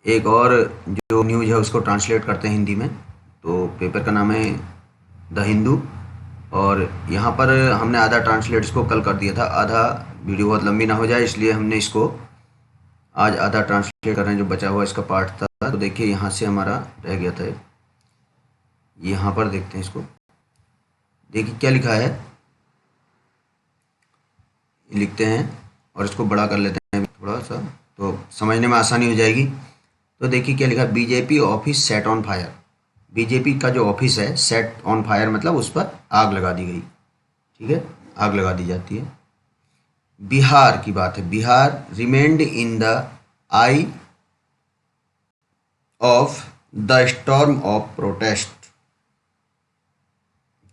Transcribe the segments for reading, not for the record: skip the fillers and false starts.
एक और जो न्यूज़ है उसको ट्रांसलेट करते हैं हिंदी में। तो पेपर का नाम है द हिंदू। और यहाँ पर हमने आधा ट्रांसलेट इसको कल कर दिया था, आधा वीडियो बहुत लंबी ना हो जाए इसलिए हमने इसको आज आधा ट्रांसलेट कर रहे हैं, जो बचा हुआ इसका पार्ट था। तो देखिए यहाँ से हमारा रह गया था, यहाँ पर देखते हैं इसको। देखिए क्या लिखा है, लिखते हैं और इसको बड़ा कर लेते हैं थोड़ा सा, तो समझने में आसानी हो जाएगी। तो देखिए क्या लिखा है, BJP office set on fire. BJP का जो ऑफिस है सेट ऑन फायर मतलब उस पर आग लगा दी गई। ठीक है, आग लगा दी जाती है। बिहार की बात है, Bihar remained in the I of the storm of protest.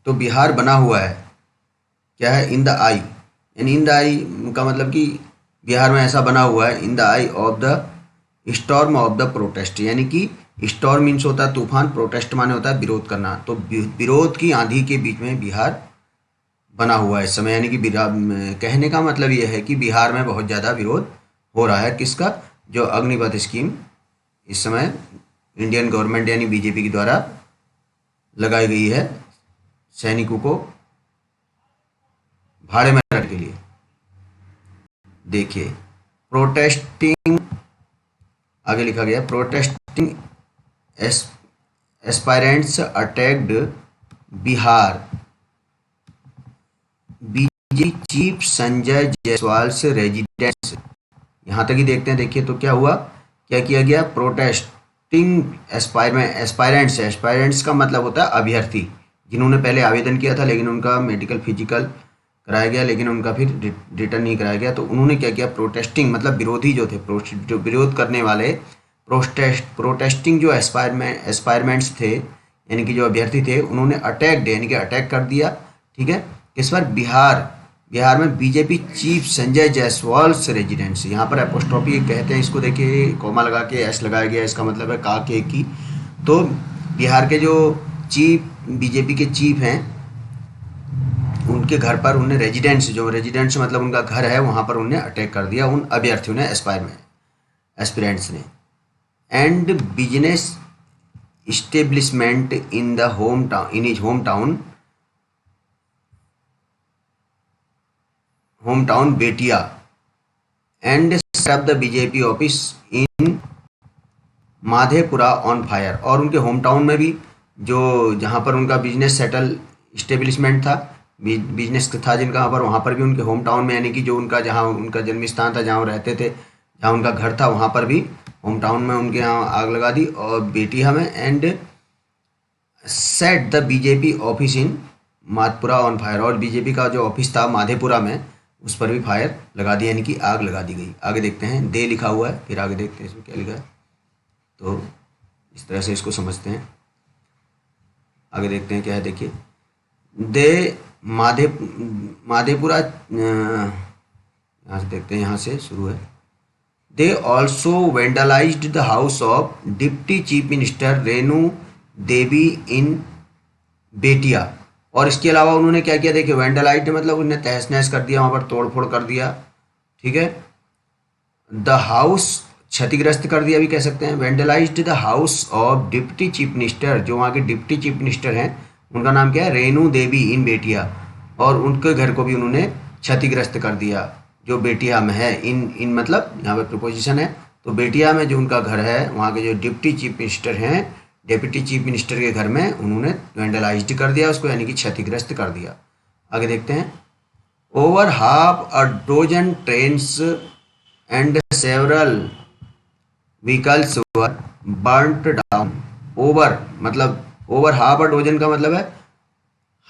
तो बिहार बना हुआ है, क्या है, इन द आई, यानी इन द आई का मतलब कि बिहार में ऐसा बना हुआ है, in the I of the storm of the protest, यानी कि स्टॉर्म मीन्स होता है तूफान, प्रोटेस्ट माने होता है विरोध करना। तो विरोध की आंधी के बीच में बिहार बना हुआ है इस समय, यानी कि कहने का मतलब यह है कि बिहार में बहुत ज़्यादा विरोध हो रहा है। किसका, जो अग्निपथ स्कीम इस समय इंडियन गवर्नमेंट यानी बीजेपी के द्वारा लगाई गई है सैनिकों को भाड़े में रखने के लिए। देखिए प्रोटेस्टिंग, आगे लिखा गया, protesting aspirants attacked Bihar BJP chief Sanjay Jaiswal से रेजिडेंस। यहाँ तक ही देखते हैं। देखिए तो क्या हुआ, क्या किया गया, प्रोटेस्टिंग एस्पायरेंट्स, एस्पायरेंट्स का मतलब होता है अभ्यर्थी, जिन्होंने पहले आवेदन किया था लेकिन उनका मेडिकल फिजिकल कराया गया लेकिन उनका फिर रिटर्न नहीं कराया गया। तो उन्होंने क्या किया, प्रोटेस्टिंग मतलब विरोधी जो थे, जो विरोध करने वाले, प्रोटेस्टिंग जो एस्पायरमेंट्स थे यानी कि जो अभ्यर्थी थे, उन्होंने अटैक्ड यानी कि अटैक कर दिया। ठीक है, किस पर, बिहार में बीजेपी चीफ संजय जायसवाल से रेजिडेंस। यहाँ पर एपोस्ट्रोफी कहते हैं इसको, देखिए कॉमा लगा के एस लगाया गया, इसका मतलब है का के की। तो बिहार के जो चीफ, बीजेपी के चीफ हैं, उनके घर पर उन्हें रेजिडेंस, जो रेजिडेंस मतलब उनका घर है, वहाँ पर उन्हें अटैक कर दिया उन अभ्यर्थियों ने, एस्पिरेंट्स ने। And business establishment in the home town, in his home town Bettiah and set the BJP office in Madhepura on fire. और उनके होम टाउन में भी, जो जहाँ पर उनका बिजनेस सेटल इस्टेब्लिशमेंट था, बिजनेस था जिनका, वहाँ पर, वहाँ पर भी उनके होम टाउन में, यानी कि जो उनका, जहाँ उनका जन्म स्थान था, जहाँ वो रहते थे, जहाँ उनका घर था, वहाँ पर भी होम टाउन में उनके यहाँ आग लगा दी और बेटिया में। And set the BJP office in Madhepura on fire, और बीजेपी का जो ऑफिस था माधेपुरा में, उस पर भी फायर लगा दी, यानी कि आग लगा दी गई। आगे देखते हैं, दे लिखा हुआ है, फिर आगे देखते हैं इसमें क्या लिखा है। तो इस तरह से इसको समझते हैं। आगे देखते हैं क्या है, देखिए, दे माधेपुरा, यहाँ से देखते हैं, यहाँ से शुरू है। They also vandalised the house of deputy chief minister Renu Devi in Bettiah. और इसके अलावा उन्होंने क्या किया, देखिए वेंडलाइज्ड मतलब उन्हें तहस नहस कर दिया, वहाँ पर तोड़ फोड़ कर दिया। ठीक है, द हाउस क्षतिग्रस्त कर दिया भी कह सकते हैं। Vandalised the house of deputy chief minister, जो वहाँ के डिप्टी चीफ मिनिस्टर हैं, उनका नाम क्या है, रेणु देवी इन बेटिया, और उनके घर को भी उन्होंने क्षतिग्रस्त कर दिया, जो बेटिया में है। इन मतलब यहाँ पर प्रिपोजिशन है। तो बेटिया में जो उनका घर है, वहाँ के जो डिप्टी चीफ मिनिस्टर हैं, डिप्टी चीफ मिनिस्टर के घर में उन्होंने वेंडलाइज्ड कर दिया उसको, यानी कि क्षतिग्रस्त कर दिया। आगे देखते हैं, over half a dozen trains and several vehicles were burnt down. Over मतलब, ओवर हाफ अ डोजन का मतलब है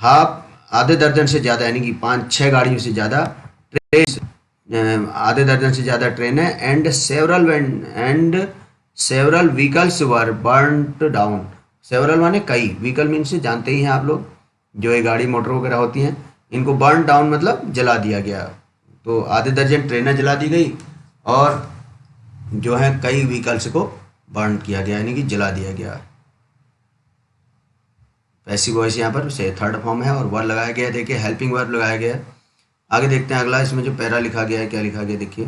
हाफ, आधे दर्जन से ज़्यादा, यानी कि 5-6 गाड़ियों से ज़्यादा ट्रेन, आधे दर्जन से ज़्यादा ट्रेन है। And several vehicles were burnt down. Several माने कई, व्हीकल मीन से जानते ही हैं आप लोग, जो ये गाड़ी मोटर वगैरह होती हैं, इनको बर्न डाउन मतलब जला दिया गया। तो आधे दर्जन ट्रेनें जला दी गई और जो है कई व्हीकल्स को बर्न किया गया, यानी कि जला दिया गया। पैसिव वॉइस यहाँ पर से थर्ड फॉर्म है और वर्ब लगाया गया है, देखिए हेल्पिंग वर्ब लगाया गया है। आगे देखते हैं अगला, इसमें जो पैरा लिखा गया है, क्या लिखा गया, देखिए,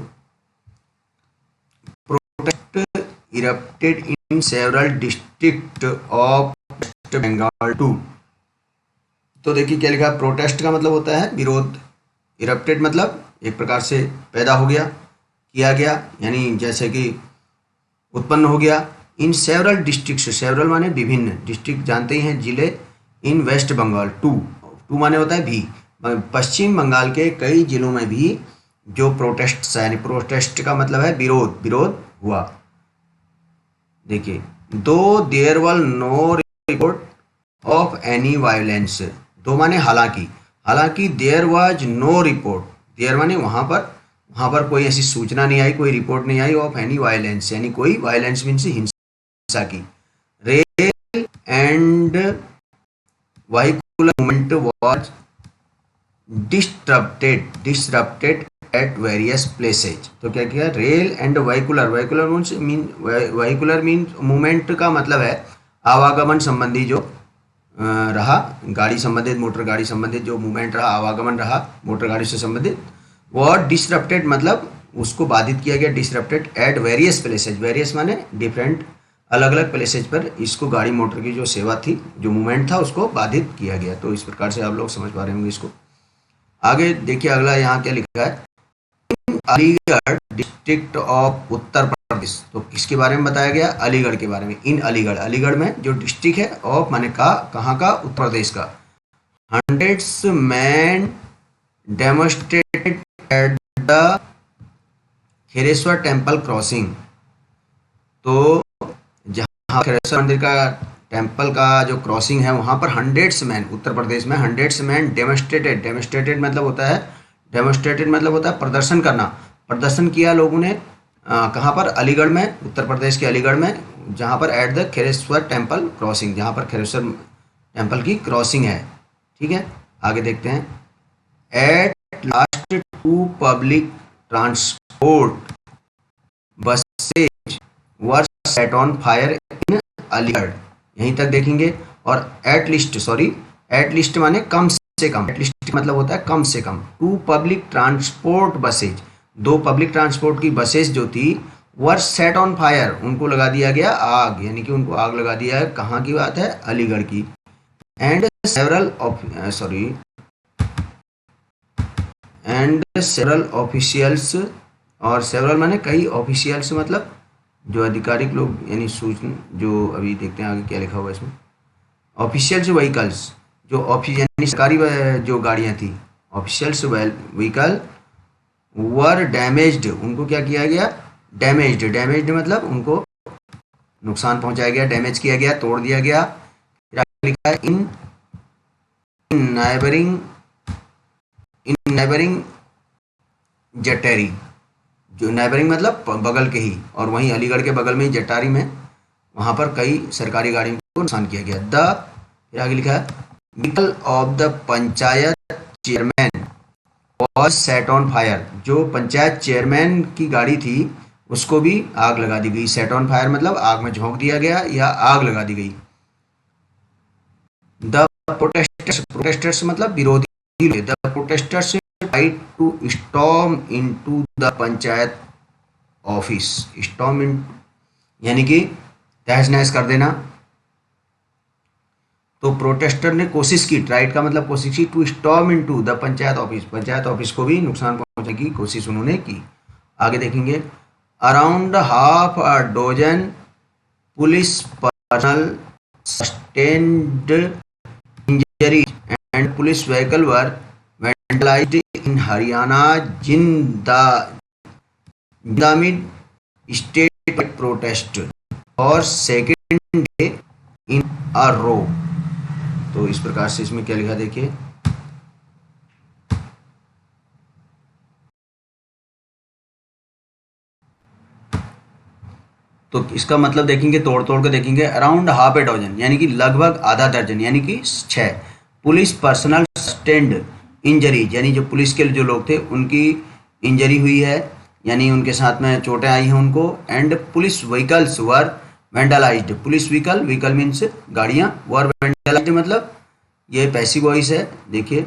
protest erupted in several district of West Bengal too. तो देखिए क्या लिखा, प्रोटेस्ट का मतलब होता है विरोध, इरप्टेड मतलब एक प्रकार से पैदा हो गया, किया गया, यानी जैसे कि उत्पन्न हो गया। इन सेवरल डिस्ट्रिक्ट, सेवरल माने विभिन्न, डिस्ट्रिक्ट जानते ही हैं जिले, इन वेस्ट बंगाल टू, टू माने होता है भी, पश्चिम बंगाल के कई जिलों में भी जो प्रोटेस्ट, यानी प्रोटेस्ट का मतलब है विरोध, विरोध हुआ। देखिए, though there were no report of any violence, though माने हालांकि, हालांकि there was no report, there माने वहाँ पर कोई ऐसी सूचना नहीं आई, कोई रिपोर्ट नहीं आई ऑफ एनी वायलेंस, यानी कोई वायलेंस मीन्स हिंसा की। Rail and vehicular movement was disrupted at various places. तो क्या किया, rail and vehicular, vehicular mean movement का मतलब है आवागमन संबंधी जो रहा, गाड़ी संबंधित, मोटर गाड़ी संबंधित जो मूवमेंट रहा, आवागमन रहा मोटर गाड़ी से संबंधित, वो डिसरप्टेड मतलब उसको बाधित किया गया, disrupted eight various places, various माने डिफरेंट, अलग अलग प्लेसेज पर इसको गाड़ी मोटर की जो सेवा थी, जो मूवमेंट था, उसको बाधित किया गया। तो इस प्रकार से आप लोग समझ पा रहे होंगे इसको। आगे देखिए अगला यहाँ क्या लिखा है, अलीगढ़ डिस्ट्रिक्ट ऑफ उत्तर प्रदेश। तो किसके बारे में बताया गया, अलीगढ़ के बारे में। इन अलीगढ़, अलीगढ़ में जो डिस्ट्रिक्ट है ऑफ माने का, कहाँ का, उत्तर प्रदेश का। Hundreds man demonstrated at the Khereshwar temple crossing. तो जहाँ खेरेश्वर मंदिर का टेम्पल का जो क्रॉसिंग है वहाँ पर हंड्रेड्स मैन, उत्तर प्रदेश में हंड्रेड्स मैन डेमोन्स्ट्रेटेड, डेमोन्स्ट्रेटेड मतलब होता है, डेमोन्स्ट्रेटेड मतलब होता है प्रदर्शन करना, प्रदर्शन किया लोगों ने, कहाँ पर, अलीगढ़ में, उत्तर प्रदेश के अलीगढ़ में, जहाँ पर at the Khereshwar temple crossing, जहाँ पर खेरेश्वर टेम्पल की क्रॉसिंग है। ठीक है, आगे देखते हैं। At last two public transport buses were set on fire in Aligarh, यहीं तक देखेंगे। और एट लिस्ट माने कम से कम, एट लिस्ट मतलब होता है कम से कम। टू पब्लिक ट्रांसपोर्ट बसेज, दो पब्लिक ट्रांसपोर्ट की बसेस जो थी, वर सेट ऑन फायर, उनको लगा दिया गया आग, यानी कि उनको आग लगा दिया है। कहाँ की बात है, अलीगढ़ की। एंड सेवरल ऑफिशियल्स, और सेवरल माने कई, ऑफिशियल्स मतलब जो आधिकारिक लोग, यानी सूचना, जो अभी देखते हैं आगे क्या लिखा हुआ है इसमें। ऑफिशियल्स व्हीकल्स, जो ऑफिस यानी सरकारी जो गाड़ियाँ थी, ऑफिशियल्स व्हीकल वर डैमेज्ड, उनको क्या किया गया, डैमेज्ड, डैमेज्ड मतलब उनको नुकसान पहुंचाया गया, डैमेज किया गया, तोड़ दिया गया। फिर आगे लिखा है इन नाइबरिंग जटेरी, जो नाइबरिंग मतलब बगल के ही, और वहीं अलीगढ़ के बगल में ही जटारी में, वहाँ पर कई सरकारी गाड़ियों को नुकसान किया गया। फिर आगे लिखा है vehicle of the panchayat chairman was set on fire, जो पंचायत चेयरमैन की गाड़ी थी उसको भी आग लगा दी गई। सेट ऑन फायर मतलब आग में झोंक दिया गया या आग लगा दी गई। द प्रोटेस्टर्स मतलब विरोधी, the protesters tried to storm into the panchayat office, storm in यानी कि तहस नहस कर देना। तो प्रोटेस्टर ने कोशिश की, ट्राइड का मतलब कोशिश की, to storm into the panchayat office, panchayat office को भी नुकसान पहुंचाने की कोशिश उन्होंने की। आगे देखेंगे। Around half a dozen police personal sustained injuries and police vehicle were vandalized in Haryana Jindamid state protest और सेकेंड डे इन अ रो। तो इस प्रकार से इसमें क्या लिखा देखिए। तो इसका मतलब देखेंगे, तोड़ तोड़ के देखेंगे। अराउंड हाफ ए डजन यानी कि लगभग आधा दर्जन, यानी कि 6 पुलिस पर्सनल सस्टेन्ड इंजरीज, यानी जो पुलिस के जो लोग थे उनकी इंजरी हुई है, यानी उनके साथ में चोटें आई हैं उनको। And police vehicles were vandalised, police vehicle means गाड़ियाँ, वर वेंडलाइज्ड मतलब ये पैसिव वॉइस है, देखिए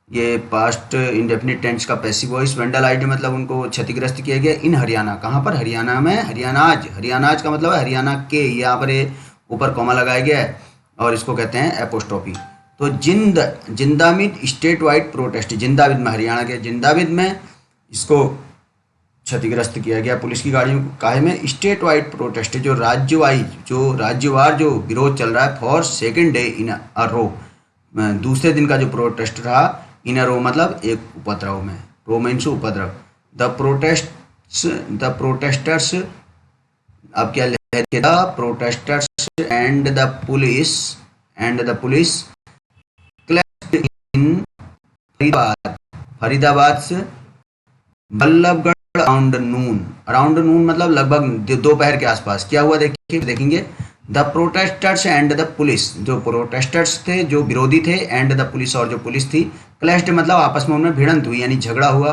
ये पास्ट इंडेफिनिट टेंस का पैसिव वॉइस। वेंडलाइज्ड मतलब उनको क्षतिग्रस्त किया गया इन हरियाणा। कहाँ पर? हरियाणा में। हरियाणाज, हरियाणाज का मतलब है हरियाणा के। यहाँ पर ये ऊपर कॉमा लगाया गया है और इसको कहते हैं एपोस्ट्रोफी। तो जिंदाबिद स्टेट वाइड प्रोटेस्ट, जिंदाबिद में, हरियाणा के जिंदाबिद में इसको क्षतिग्रस्त किया गया पुलिस की गाड़ियों को। काहे में? स्टेट वाइड प्रोटेस्ट, जो राज्यवार जो विरोध चल रहा है, फॉर सेकेंड डे इन अ रो, दूसरे दिन का जो प्रोटेस्ट रहा इन अ रो मतलब एक उपद्रव में, रो मीन्स उपद्रव। द प्रोटेस्टर्स, अब क्या लिखे? The protesters and the police clashed in Faridabad से बल्लभगढ़ अराउंड नून मतलब लगभग दोपहर के आसपास। क्या हुआ देखेंगे। The protesters and the police, जो प्रोटेस्टर्स थे, जो विरोधी थे, एंड द पुलिस और जो पुलिस थी, क्लैश्ड मतलब आपस में उनमें भिड़ंत हुई, यानी झगड़ा हुआ,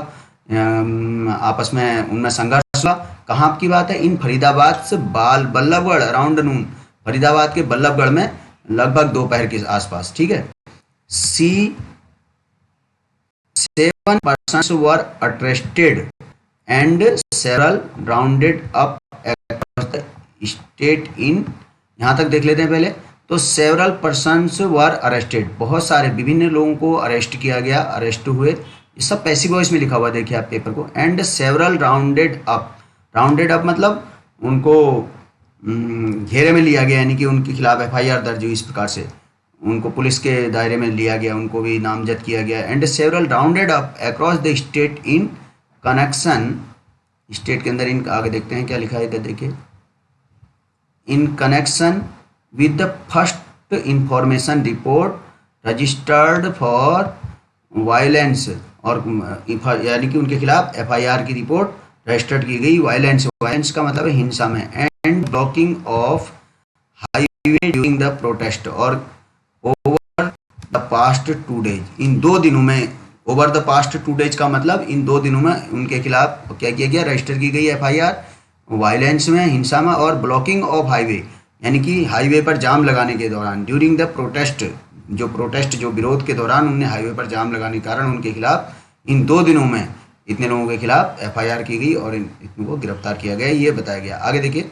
आपस में उनमें संघर्ष हुआ। कहाँ की बात है? इन फरीदाबाद से बल्लभगढ़ अराउंड नून, फरीदाबाद के बल्लभगढ़ में लगभग दोपहर के आसपास। ठीक है। 7 persons were arrested and several rounded up across the state in, यहाँ तक देख लेते हैं पहले। तो several persons were arrested, बहुत सारे विभिन्न लोगों को अरेस्ट किया गया, अरेस्ट हुए। ये सब पैसिव वॉइस में लिखा हुआ, देखिए आप पेपर को। एंड सेवरल राउंडेड अप मतलब उनको घेरे में लिया गया, यानी कि उनके खिलाफ FIR दर्ज हुई। इस प्रकार से उनको पुलिस के दायरे में लिया गया, उनको भी नामजद किया गया। And several rounded up across the state in connection, state के अंदर इन, आगे देखते हैं क्या लिखा है इधर, देखिए। In connection with the first information report registered for violence, और यानी कि उनके खिलाफ FIR की रिपोर्ट रजिस्टर्ड की गई। वायलेंस का मतलब है हिंसा में। And blocking of highway during the protest, और ओवर द पास्ट 2 डेज, इन 2 दिनों में, ओवर द पास्ट 2 डेज का मतलब इन 2 दिनों में उनके खिलाफ क्या किया गया? रजिस्टर की गई FIR वायलेंस में, हिंसा में। और ब्लॉकिंग ऑफ हाईवे, यानी कि हाईवे पर जाम लगाने के दौरान, ड्यूरिंग द प्रोटेस्ट, जो विरोध के दौरान उन्हें हाईवे पर जाम लगाने के कारण उनके खिलाफ इन 2 दिनों में इतने लोगों के खिलाफ FIR की गई और इतने को गिरफ्तार किया गया, ये बताया गया। आगे देखिए।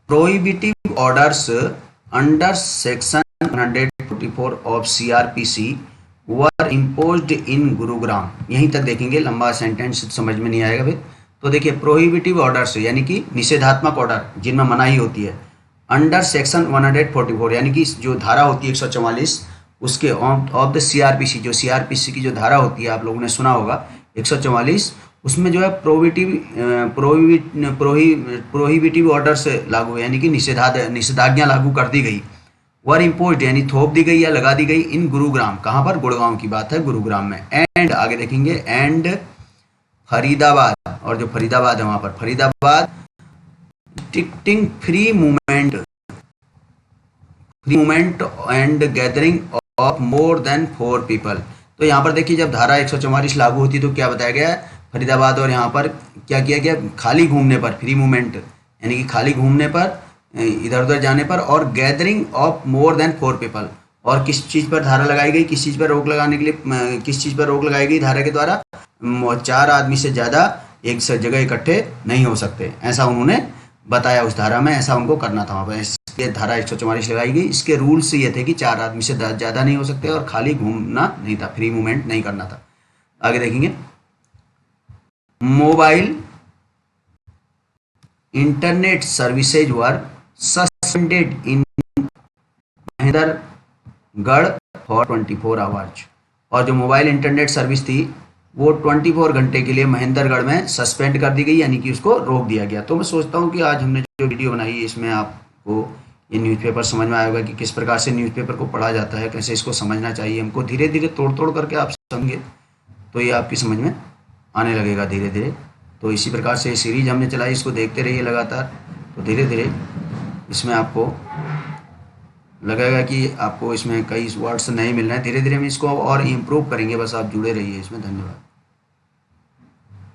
Prohibitive orders under section 144 of CRPC were imposed इन गुरुग्राम। यहीं तक देखेंगे, लंबा सेंटेंस समझ में नहीं आएगा फिर। तो देखिए, प्रोहिबिटिव ऑर्डर्स यानी कि निषेधात्मक ऑर्डर जिनमें मनाही होती है, अंडर सेक्शन 144 यानी कि जो धारा होती है 144 उसके ऑफ द CRPC, जो CRPC की जो धारा होती है, आप लोगों ने सुना होगा 144, उसमें जो है प्रोहिबिटिव ऑर्डर्स लागू है, यानी कि निषेधाज्ञा लागू कर दी गई। वर इम्पोज्ड यानी थोप दी गई या लगा दी गई इन गुरुग्राम, कहाँ पर? गुड़गांव की बात है, गुरुग्राम में। एंड आगे देखेंगे, एंड फरीदाबाद, और जो फरीदाबाद है वहाँ पर Faridabad restricting free movement and gathering of more than 4 people. तो यहाँ पर देखिए, जब धारा 144 लागू होती है तो क्या बताया गया है? फरीदाबाद और यहाँ पर क्या किया गया? खाली घूमने पर, फ्री मूवमेंट यानी कि खाली घूमने पर, इधर उधर जाने पर, और gathering of more than 4 people. और किस चीज़ पर धारा लगाई गई? किस चीज़ पर रोक लगाने के लिए किस चीज़ पर रोक लगाई गई धारा के द्वारा? 4 आदमी से ज़्यादा एक जगह इकट्ठे नहीं हो सकते, ऐसा उन्होंने बताया उस धारा में, ऐसा उनको करना था वहाँ पर। इसलिए धारा 144 लगाई गई। इसके रूल्स ये थे कि 4 आदमी से ज़्यादा नहीं हो सकते और खाली घूमना नहीं था, फ्री मूवमेंट नहीं करना था। आगे देखेंगे, mobile internet services were suspended in Mahendragarh for 24 hours. और जो मोबाइल इंटरनेट सर्विस थी वो 24 घंटे के लिए महेंद्रगढ़ में सस्पेंड कर दी गई, यानी कि उसको रोक दिया गया। तो मैं सोचता हूँ कि आज हमने जो वीडियो बनाई है इसमें आपको ये न्यूज़पेपर समझ में आएगा कि किस प्रकार से न्यूज़पेपर को पढ़ा जाता है, कैसे इसको समझना चाहिए हमको। धीरे धीरे तोड़ करके आप समझेंगे तो ये आपकी समझ में आने लगेगा धीरे धीरे। तो इसी प्रकार से सीरीज हमने चलाई, इसको देखते रहिए लगातार, तो धीरे धीरे इसमें आपको लगेगा कि आपको इसमें कई वर्ड्स नए मिल रहे हैं। धीरे धीरे हम इसको और इम्प्रूव करेंगे, बस आप जुड़े रहिए इसमें। धन्यवाद।